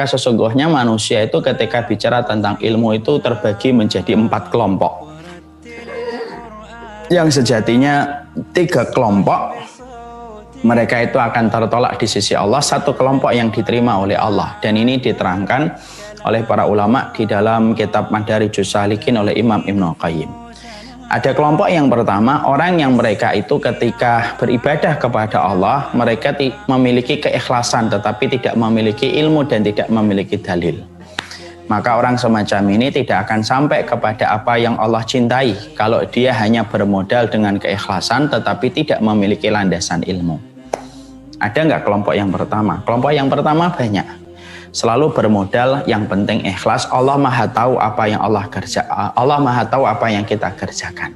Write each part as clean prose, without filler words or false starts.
Sesungguhnya manusia itu ketika bicara tentang ilmu itu terbagi menjadi 4 kelompok. Yang sejatinya 3 kelompok mereka itu akan tertolak di sisi Allah, 1 kelompok yang diterima oleh Allah. Dan ini diterangkan oleh para ulama di dalam kitab Madarijus Salikin oleh Imam Ibnu Qayyim. Ada kelompok yang pertama, orang yang mereka itu ketika beribadah kepada Allah, mereka memiliki keikhlasan tetapi tidak memiliki ilmu dan tidak memiliki dalil. Maka orang semacam ini tidak akan sampai kepada apa yang Allah cintai kalau dia hanya bermodal dengan keikhlasan tetapi tidak memiliki landasan ilmu. Ada nggak kelompok yang pertama? Kelompok yang pertama banyak. Selalu bermodal yang penting ikhlas. Allah Maha tahu apa yang Allah Maha tahu apa yang kita kerjakan.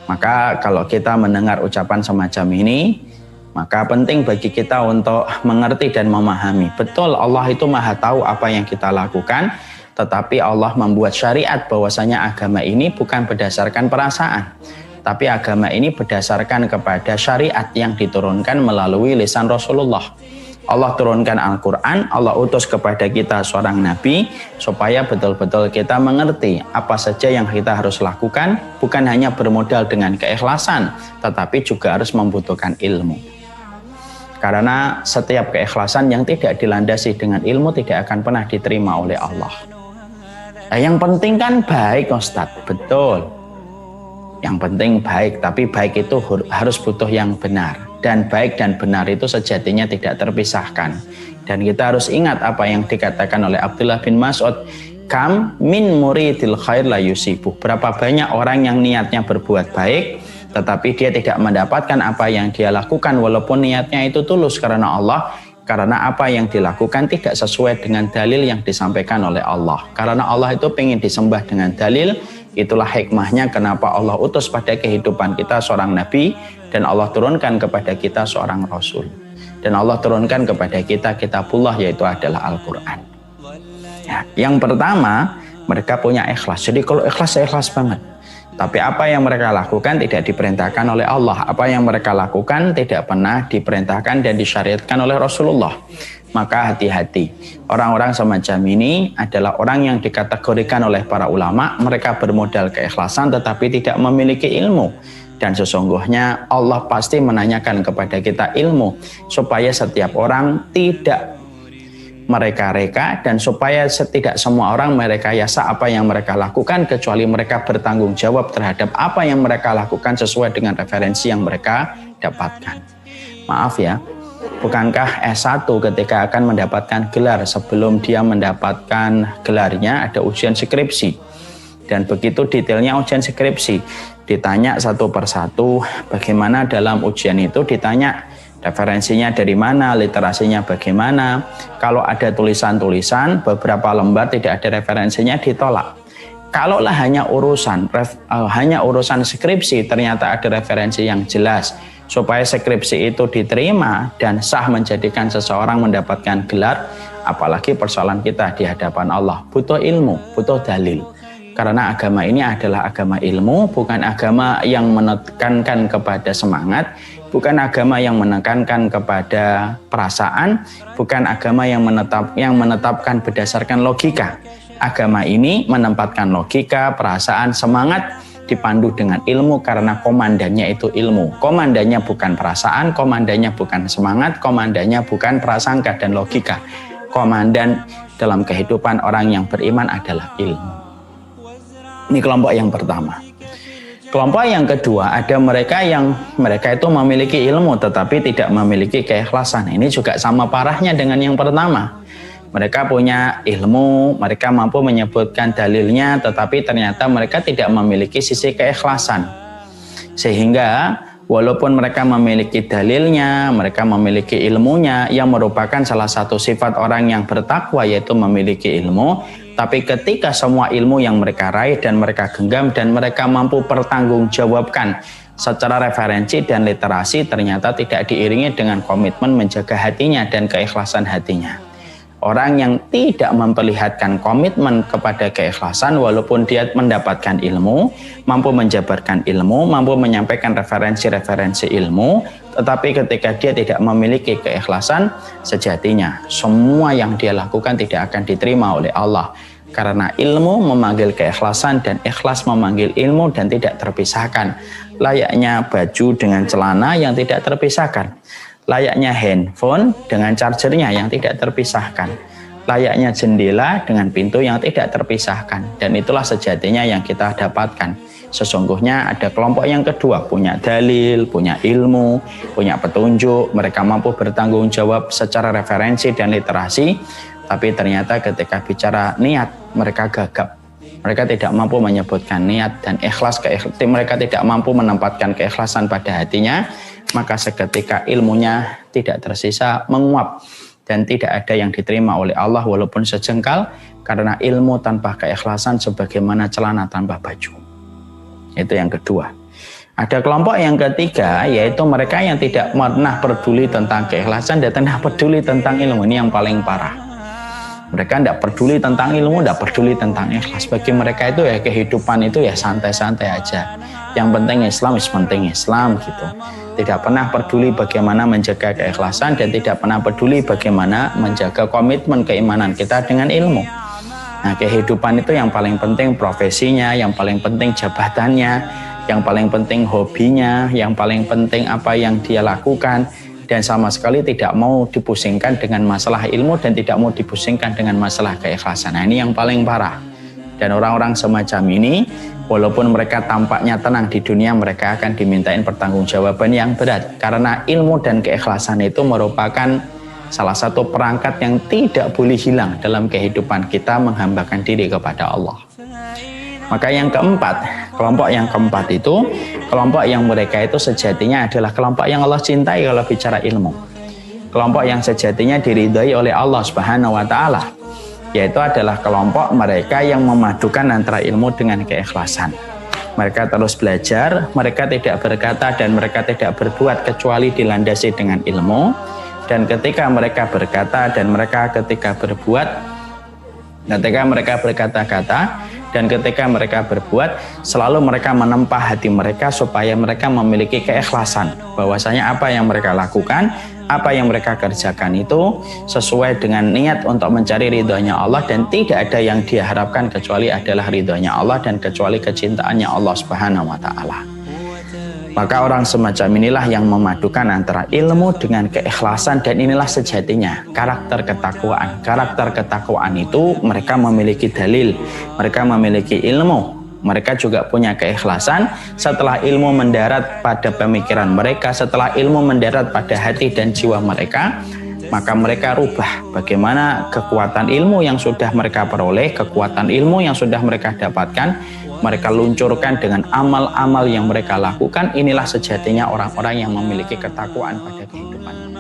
Maka kalau kita mendengar ucapan semacam ini, maka penting bagi kita untuk mengerti dan memahami. Betul, Allah itu Maha tahu apa yang kita lakukan, tetapi Allah membuat syariat bahwasanya agama ini bukan berdasarkan perasaan, tapi agama ini berdasarkan kepada syariat yang diturunkan melalui lisan Rasulullah. Allah turunkan Al-Quran, Allah utus kepada kita seorang nabi supaya betul-betul kita mengerti apa saja yang kita harus lakukan, bukan hanya bermodal dengan keikhlasan, tetapi juga harus membutuhkan ilmu. Karena setiap keikhlasan yang tidak dilandasi dengan ilmu tidak akan pernah diterima oleh Allah. Nah, yang penting kan baik, Ustadz, betul. Yang penting baik, tapi baik itu harus butuh yang benar. Dan baik dan benar itu sejatinya tidak terpisahkan. Dan kita harus ingat apa yang dikatakan oleh Abdullah bin Mas'ud, kam min muridil khair la yusibuh. Berapa banyak orang yang niatnya berbuat baik, tetapi dia tidak mendapatkan apa yang dia lakukan walaupun niatnya itu tulus karena Allah. Karena apa yang dilakukan tidak sesuai dengan dalil yang disampaikan oleh Allah. Karena Allah itu ingin disembah dengan dalil. Itulah hikmahnya kenapa Allah utus pada kehidupan kita seorang nabi dan Allah turunkan kepada kita seorang rasul. Dan Allah turunkan kepada kita kitabullah, yaitu adalah Al-Quran. Ya, yang pertama, mereka punya ikhlas. Jadi kalau ikhlas, ikhlas banget. Tapi apa yang mereka lakukan tidak diperintahkan oleh Allah. Apa yang mereka lakukan tidak pernah diperintahkan dan disyariatkan oleh Rasulullah. Maka hati-hati, orang-orang semacam ini adalah orang yang dikategorikan oleh para ulama, mereka bermodal keikhlasan tetapi tidak memiliki ilmu. Dan sesungguhnya Allah pasti menanyakan kepada kita ilmu, supaya setiap orang tidak mereka-reka dan supaya tidak semua orang merekayasa apa yang mereka lakukan, kecuali mereka bertanggung jawab terhadap apa yang mereka lakukan sesuai dengan referensi yang mereka dapatkan. Maaf ya, bukankah S1 ketika akan mendapatkan gelar, sebelum dia mendapatkan gelarnya ada ujian skripsi. Dan begitu detailnya ujian skripsi, ditanya satu persatu bagaimana dalam ujian itu, ditanya referensinya dari mana, literasinya bagaimana. Kalau ada tulisan-tulisan beberapa lembar tidak ada referensinya, ditolak. Kalaulah hanya urusan skripsi ternyata ada referensi yang jelas, supaya skripsi itu diterima dan sah menjadikan seseorang mendapatkan gelar, apalagi persoalan kita di hadapan Allah. Butuh ilmu, butuh dalil. Karena agama ini adalah agama ilmu, bukan agama yang menekankan kepada semangat, bukan agama yang menekankan kepada perasaan, bukan agama yang menetapkan berdasarkan logika. Agama ini menempatkan logika, perasaan, semangat, dipandu dengan ilmu karena komandannya itu ilmu. Komandannya bukan perasaan, komandannya bukan semangat, komandannya bukan prasangka dan logika. Komandan dalam kehidupan orang yang beriman adalah ilmu. Ini kelompok yang pertama. Kelompok yang kedua, ada mereka itu memiliki ilmu tetapi tidak memiliki keikhlasan. Ini juga sama parahnya dengan yang pertama. Mereka punya ilmu, mereka mampu menyebutkan dalilnya, tetapi ternyata mereka tidak memiliki sisi keikhlasan. Sehingga walaupun mereka memiliki dalilnya, mereka memiliki ilmunya, yang merupakan salah satu sifat orang yang bertakwa yaitu memiliki ilmu, tapi ketika semua ilmu yang mereka raih dan mereka genggam dan mereka mampu pertanggungjawabkan secara referensi dan literasi, ternyata tidak diiringi dengan komitmen menjaga hatinya dan keikhlasan hatinya. Orang yang tidak memperlihatkan komitmen kepada keikhlasan walaupun dia mendapatkan ilmu, mampu menjabarkan ilmu, mampu menyampaikan referensi-referensi ilmu, tetapi ketika dia tidak memiliki keikhlasan, sejatinya semua yang dia lakukan tidak akan diterima oleh Allah. Karena ilmu memanggil keikhlasan dan ikhlas memanggil ilmu dan tidak terpisahkan. Layaknya baju dengan celana yang tidak terpisahkan. Layaknya handphone dengan chargernya yang tidak terpisahkan. Layaknya jendela dengan pintu yang tidak terpisahkan. Dan itulah sejatinya yang kita dapatkan. Sesungguhnya ada kelompok yang kedua, punya dalil, punya ilmu, punya petunjuk, mereka mampu bertanggung jawab secara referensi dan literasi, tapi ternyata ketika bicara niat, mereka gagap. Mereka tidak mampu menyebutkan niat dan ikhlas, mereka tidak mampu menempatkan keikhlasan pada hatinya, maka seketika ilmunya tidak tersisa, menguap, dan tidak ada yang diterima oleh Allah walaupun sejengkal, karena ilmu tanpa keikhlasan sebagaimana celana tanpa baju. Itu yang kedua. Ada kelompok yang ketiga, yaitu mereka yang tidak pernah peduli tentang keikhlasan dan tidak peduli tentang ilmu. Ini yang paling parah. Mereka tidak peduli tentang ilmu, tidak peduli tentang ikhlas. Bagi mereka itu ya kehidupan itu ya santai-santai aja. Yang penting Islam, penting Islam gitu. Tidak pernah peduli bagaimana menjaga keikhlasan dan tidak pernah peduli bagaimana menjaga komitmen keimanan kita dengan ilmu. Nah, kehidupan itu yang paling penting profesinya, yang paling penting jabatannya, yang paling penting hobinya, yang paling penting apa yang dia lakukan. Dan sama sekali tidak mau dipusingkan dengan masalah ilmu dan tidak mau dipusingkan dengan masalah keikhlasan. Nah, ini yang paling parah. Dan orang-orang semacam ini, walaupun mereka tampaknya tenang di dunia, mereka akan dimintain pertanggungjawaban yang berat. Karena ilmu dan keikhlasan itu merupakan salah satu perangkat yang tidak boleh hilang dalam kehidupan kita menghambakan diri kepada Allah. Maka yang keempat, kelompok yang keempat itu, kelompok yang mereka itu sejatinya adalah kelompok yang Allah cintai kalau bicara ilmu. Kelompok yang sejatinya diridhai oleh Allah Subhanahu wa Ta'ala, yaitu adalah kelompok mereka yang memadukan antara ilmu dengan keikhlasan. Mereka terus belajar, mereka tidak berkata dan mereka tidak berbuat kecuali dilandasi dengan ilmu. Dan ketika mereka berkata dan mereka ketika berbuat, ketika mereka berkata-kata dan ketika mereka berbuat, selalu mereka menempa hati mereka supaya mereka memiliki keikhlasan. Bahwasanya apa yang mereka lakukan, apa yang mereka kerjakan itu sesuai dengan niat untuk mencari ridhonya Allah dan tidak ada yang dia harapkan kecuali adalah ridhonya Allah dan kecuali kecintaannya Allah Subhanahu wa Ta'ala. Maka orang semacam inilah yang memadukan antara ilmu dengan keikhlasan dan inilah sejatinya karakter ketakwaan. Karakter ketakwaan itu mereka memiliki dalil, mereka memiliki ilmu, mereka juga punya keikhlasan. Setelah ilmu mendarat pada pemikiran mereka, setelah ilmu mendarat pada hati dan jiwa mereka, maka mereka rubah bagaimana kekuatan ilmu yang sudah mereka peroleh, kekuatan ilmu yang sudah mereka dapatkan, mereka luncurkan dengan amal-amal yang mereka lakukan. Inilah sejatinya orang-orang yang memiliki ketakwaan pada kehidupannya.